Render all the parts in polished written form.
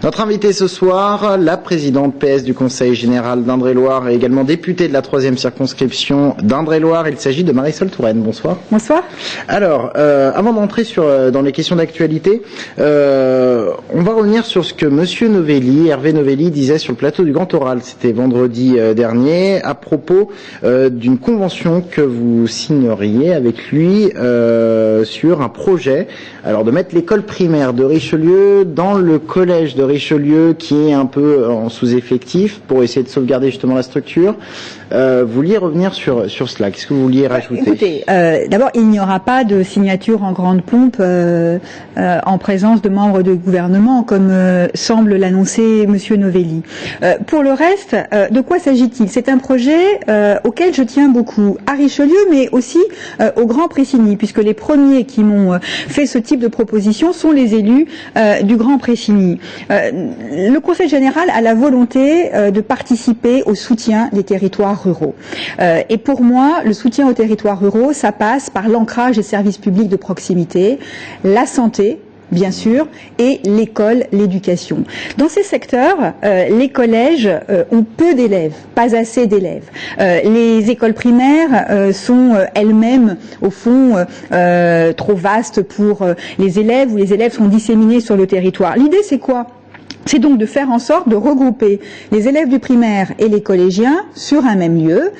Notre invitée ce soir, la présidente PS du Conseil général d'Indre-et-Loire et également députée de la 3e circonscription d'Indre-et-Loire. Il s'agit de Marisol Touraine. Bonsoir. Bonsoir. Alors, avant d'entrer dans les questions d'actualité, on va revenir sur ce que Monsieur Novelli, Hervé Novelli, disait sur le plateau du Grand Oral. C'était vendredi dernier, à propos d'une convention que vous signeriez avec lui sur un projet, alors de mettre l'école primaire de Richelieu dans le collège de Richelieu qui est un peu en sous-effectif pour essayer de sauvegarder justement la structure. Vous vouliez revenir sur cela. Qu'est-ce que vous vouliez rajouter? Écoutez, d'abord, il n'y aura pas de signature en grande pompe en présence de membres du gouvernement, comme semble l'annoncer Monsieur Novelli. Pour le reste, de quoi s'agit-il? C'est un projet auquel je tiens beaucoup, à Richelieu, mais aussi au Grand Pressigny, puisque les premiers qui m'ont fait ce type de proposition sont les élus du Grand Pressigny. Le Conseil général a la volonté de participer au soutien des territoires ruraux. Et pour moi, le soutien aux territoires ruraux, ça passe par l'ancrage des services publics de proximité, la santé, bien sûr, et l'école, l'éducation. Dans ces secteurs, les collèges ont peu d'élèves, pas assez d'élèves. Les écoles primaires sont elles-mêmes, au fond, trop vastes pour les élèves, ou les élèves sont disséminés sur le territoire. L'idée, c'est quoi ? C'est donc de faire en sorte de regrouper les élèves du primaire et les collégiens sur un même lieu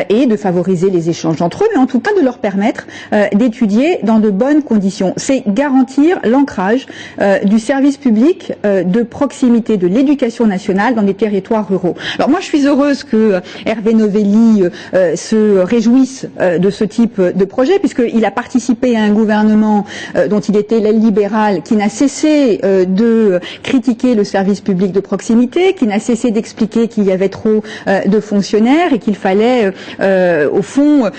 et de favoriser les échanges entre eux, mais en tout cas de leur permettre d'étudier dans de bonnes conditions. C'est garantir l'ancrage du service public de proximité de l'éducation nationale dans les territoires ruraux. Alors moi je suis heureuse que Hervé Novelli se réjouisse de ce type de projet, puisqu'il a participé à un gouvernement dont il était l'aile libérale, qui n'a cessé de critiquer le service public de proximité, qui n'a cessé d'expliquer qu'il y avait trop de fonctionnaires et qu'il fallait, au fond,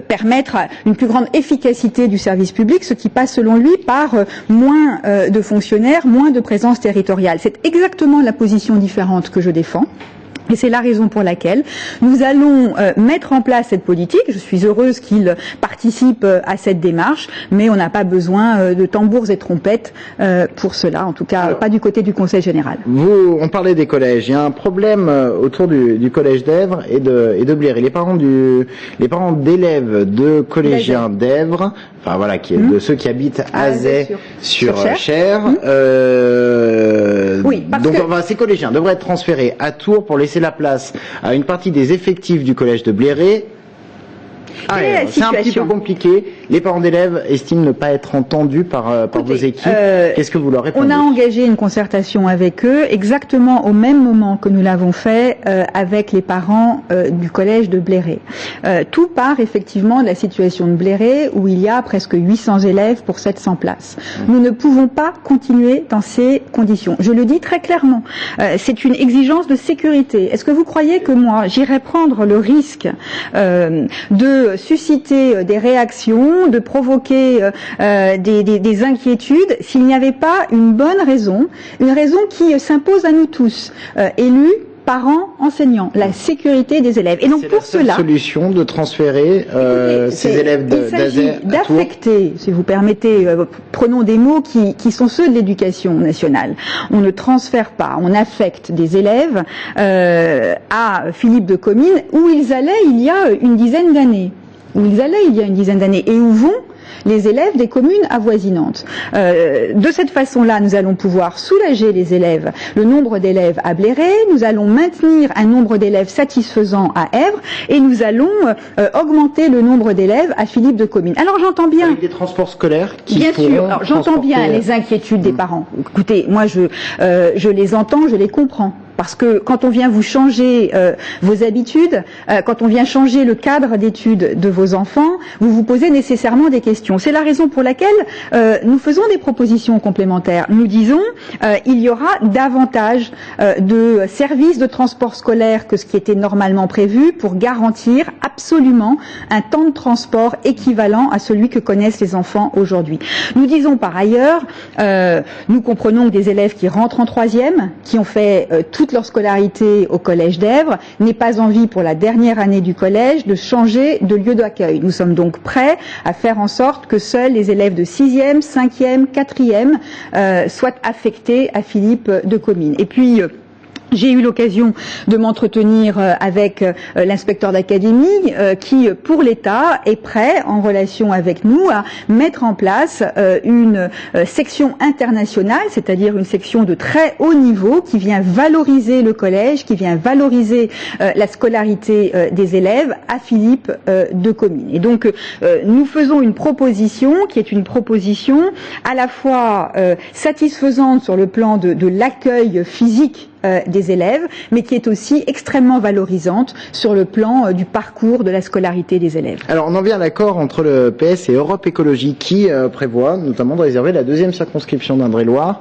permettre une plus grande efficacité du service public, ce qui passe, selon lui, par moins de fonctionnaires, moins de présence territoriale. C'est exactement la position différente que je défends. Et c'est la raison pour laquelle nous allons mettre en place cette politique. Je suis heureuse qu'il participe à cette démarche, mais on n'a pas besoin de tambours et trompettes pour cela, en tout cas. Alors, pas du côté du Conseil général. On parlait des collèges. Il y a un problème autour du collège d'Èvres et de Bléré. Les parents d'élèves de collégiens d'Èvres, enfin voilà, de ceux qui habitent à Azay sur Cher. Oui, donc ces collégiens devraient être transférés à Tours pour laisser la place à une partie des effectifs du collège de Bléré. C'est un petit peu compliqué. Les parents d'élèves estiment ne pas être entendus par vos équipes. Qu'est-ce que vous leur répondez? On a engagé une concertation avec eux exactement au même moment que nous l'avons fait avec les parents du collège de Bléré. Tout part effectivement de la situation de Bléré où il y a presque 800 élèves pour 700 places. Nous ne pouvons pas continuer dans ces conditions. Je le dis très clairement. C'est une exigence de sécurité. Est-ce que vous croyez que moi, j'irais prendre le risque de susciter des réactions, de provoquer des inquiétudes, s'il n'y avait pas une bonne raison, une raison qui s'impose à nous tous, élus, parents, enseignants, la sécurité des élèves. Et donc pour cela, c'est la seule solution de transférer ces élèves d'Azay à Tours. D'affecter, si vous permettez, prenons des mots qui sont ceux de l'éducation nationale. On ne transfère pas, on affecte des élèves à Philippe de Comines où ils allaient il y a une dizaine d'années. Et où vont les élèves des communes avoisinantes. De cette façon-là, nous allons pouvoir soulager les élèves, le nombre d'élèves à Bléré, nous allons maintenir un nombre d'élèves satisfaisant à Èvres et nous allons augmenter le nombre d'élèves à Philippe de Comines. Alors j'entends bien... Avec des transports scolaires qui bien sûr, alors, j'entends bien les inquiétudes des parents. Écoutez, moi je les entends, je les comprends. Parce que quand on vient vous changer vos habitudes, quand on vient changer le cadre d'études de vos enfants, vous vous posez nécessairement des questions. C'est la raison pour laquelle nous faisons des propositions complémentaires. Nous disons il y aura davantage de services de transport scolaire que ce qui était normalement prévu pour garantir absolument un temps de transport équivalent à celui que connaissent les enfants aujourd'hui. Nous disons par ailleurs, nous comprenons que des élèves qui rentrent en troisième, qui ont fait tout toute leur scolarité au collège d'Èvres, n'aient pas envie pour la dernière année du collège de changer de lieu d'accueil. Nous sommes donc prêts à faire en sorte que seuls les élèves de 6e, 5e, 4e soient affectés à Philippe de Comines. Et puis, j'ai eu l'occasion de m'entretenir avec l'inspecteur d'académie qui, pour l'État, est prêt, en relation avec nous, à mettre en place une section internationale, c'est-à-dire une section de très haut niveau qui vient valoriser le collège, qui vient valoriser la scolarité des élèves à Philippe de Comines. Et donc, nous faisons une proposition qui est une proposition à la fois satisfaisante sur le plan de l'accueil physique des élèves, mais qui est aussi extrêmement valorisante sur le plan du parcours de la scolarité des élèves. Alors on en vient à l'accord entre le PS et Europe Écologie qui prévoit notamment de réserver la 2e circonscription d'Indre-et-Loire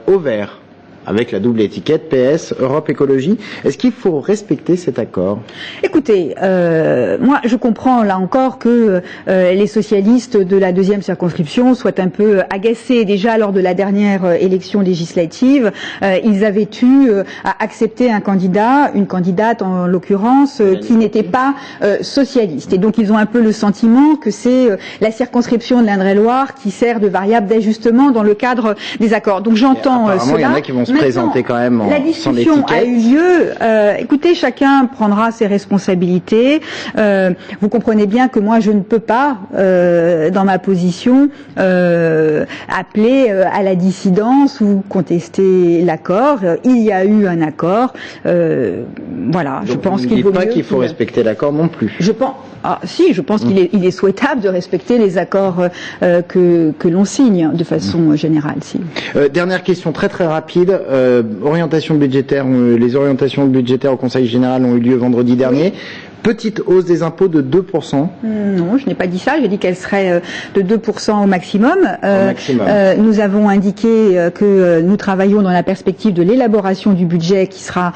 au vert, avec la double étiquette PS, Europe Écologie. Est-ce qu'il faut respecter cet accord? Écoutez, moi je comprends là encore que les socialistes de la 2e circonscription soient un peu agacés. Déjà lors de la dernière élection législative, ils avaient eu à accepter un candidat, une candidate en l'occurrence, qui n'était pas socialiste. Et donc ils ont un peu le sentiment que c'est la circonscription de l'Indre-et-Loire qui sert de variable d'ajustement dans le cadre des accords. Donc j'entends cela. Il y en a qui vont se présenter quand même la discussion a eu lieu. Écoutez, chacun prendra ses responsabilités. Vous comprenez bien que moi, je ne peux pas, dans ma position, appeler à la dissidence ou contester l'accord. Il y a eu un accord. Voilà. Donc, je pense qu'il vaut mieux. Pas qu'il faut respecter l'accord non plus. Je pense. Je pense qu'il est souhaitable de respecter les accords que l'on signe de façon générale. Si. Dernière question très très rapide. Orientation budgétaire. Les orientations budgétaires au Conseil général ont eu lieu vendredi dernier. Petite hausse des impôts de 2%. Non, je n'ai pas dit ça. J'ai dit qu'elle serait de 2% au maximum. Nous avons indiqué que nous travaillons dans la perspective de l'élaboration du budget qui sera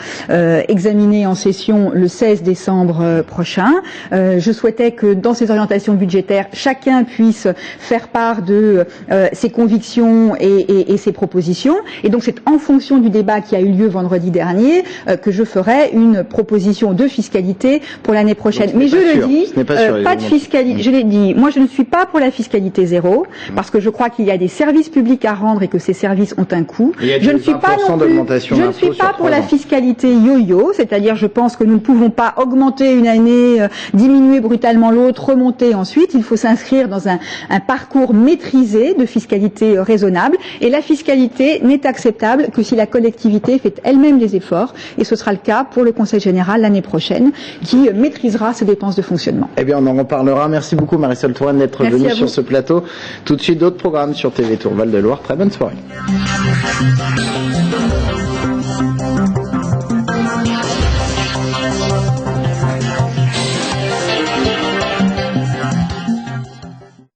examiné en session le 16 décembre prochain. Je souhaitais que dans ces orientations budgétaires, chacun puisse faire part de ses convictions et ses propositions. Et donc c'est en fonction du débat qui a eu lieu vendredi dernier que je ferai une proposition de fiscalité pour l'année prochaine. Mais je le dis, pas de fiscalité. Je l'ai dit, moi je ne suis pas pour la fiscalité zéro, parce que je crois qu'il y a des services publics à rendre et que ces services ont un coût. Je ne suis pas non plus, je ne suis pas pour la fiscalité yo-yo, c'est-à-dire je pense que nous ne pouvons pas augmenter une année, diminuer brutalement l'autre, remonter ensuite. Il faut s'inscrire dans un parcours maîtrisé de fiscalité raisonnable, et la fiscalité n'est acceptable que si la collectivité fait elle-même des efforts, et ce sera le cas pour le Conseil général l'année prochaine, qui maîtrisera ses dépenses de fonctionnement. Eh bien, on en reparlera. Merci beaucoup, Marisol Touraine, d'être venue sur ce plateau. Tout de suite, d'autres programmes sur TV Tour Val de Loire. Très bonne soirée.